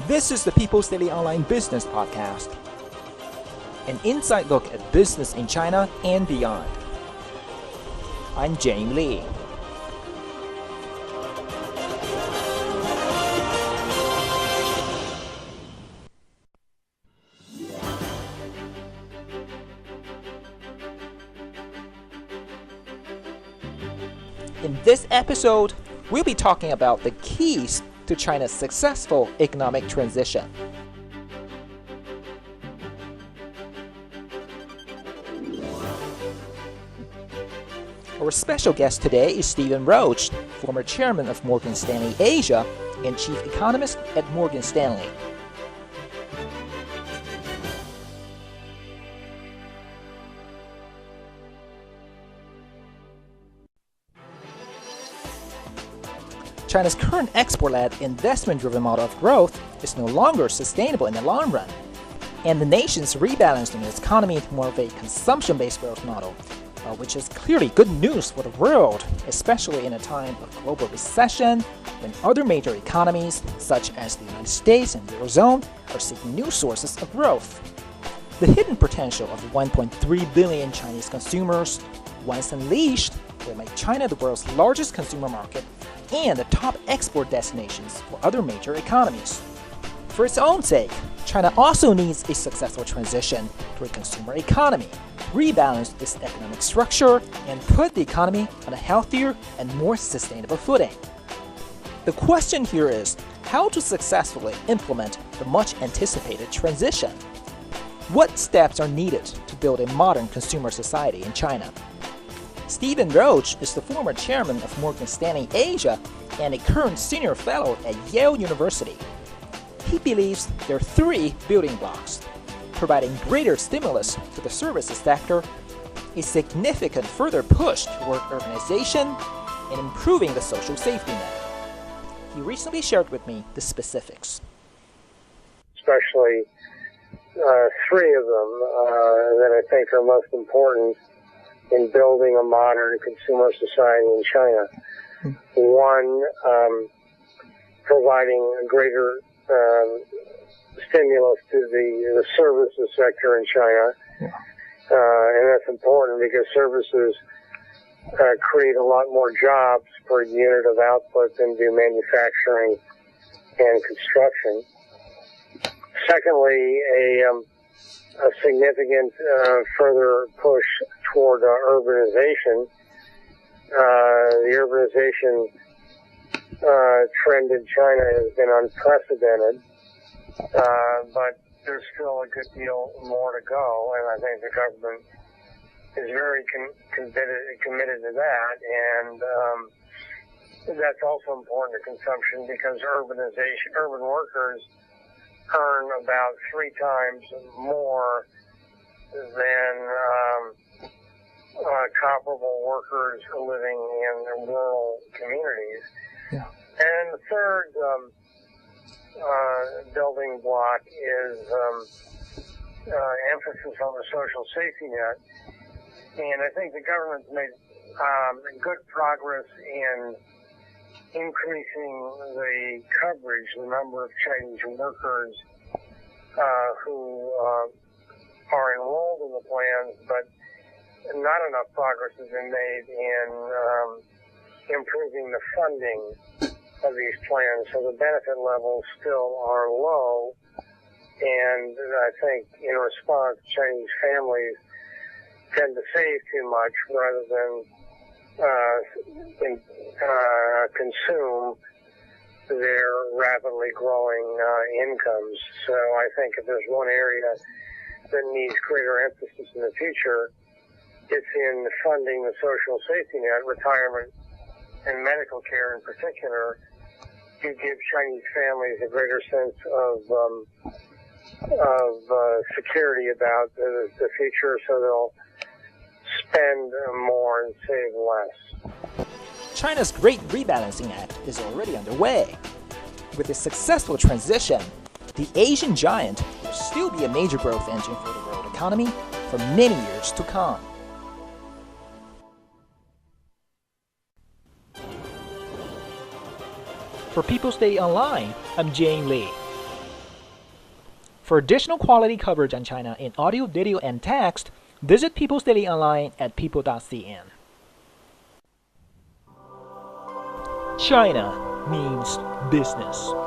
This is the People's Daily Online Business Podcast, an inside look at business in China and beyond. I'm Zhenyu Li. In this episode, we'll be talking about the keys to China's successful economic transition. Our special guest today is Roach, former chairman of Morgan Stanley Asia and chief economist at Morgan Stanley. China's current export-led, investment-driven model of growth is no longer sustainable in the long run, and the nation's rebalancing its economy to more of a consumption-based growth model, which is clearly good news for the world, especially in a time of global recession when other major economies, such as the United States and the Eurozone, are seeking new sources of growth. The hidden potential of 1.3 billion Chinese consumers, once unleashed, will make China the world's largest consumer market and the top export destinations for other major economies. For its own sake, China also needs a successful transition to a consumer economy, rebalance its economic structure, and put the economy on a healthier and more sustainable footing. The question here is how to successfully implement the much anticipated transition. What steps are needed to build a modern consumer society in China? Roach is the former chairman of Morgan Stanley Asia and a current senior fellow at Yale University. He believes there are three building blocks: providing greater stimulus to the services sector, a significant further push toward urbanization, and improving the social safety net. He recently shared with me the specifics. Especially three of them that I think are most important in building a modern consumer society in China. One, providing a greater stimulus to the services sector in China. And that's important because services create a lot more jobs per unit of output than do manufacturing and construction. Secondly, a significant further push toward urbanization. The urbanization trend in China has been unprecedented, but there's still a good deal more to go, and I think the government is very committed to that, and that's also important to consumption because urban workers earn about 3 times more than comparable workers living in rural communities. Yeah. And the third building block is emphasis on the social safety net. And I think the government's made good progress in increasing the coverage, the number of Chinese workers who are enrolled in the plans, but not enough progress has been made in improving the funding of these plans. So the benefit levels still are low, and I think in response, Chinese families tend to save too much rather than consume their rapidly growing incomes. So I think if there's one area that needs greater emphasis in the future, it's in funding the social safety net, retirement, and medical care in particular, to give Chinese families a greater sense of security about the future, so they'll spend more and save less. China's Great Rebalancing Act is already underway. With a successful transition, the Asian giant will still be a major growth engine for the world economy for many years to come. For People's Daily Online, I'm Zhenyu Li. For additional quality coverage on China in audio, video, and text, visit People's Daily Online at people.cn. China means business.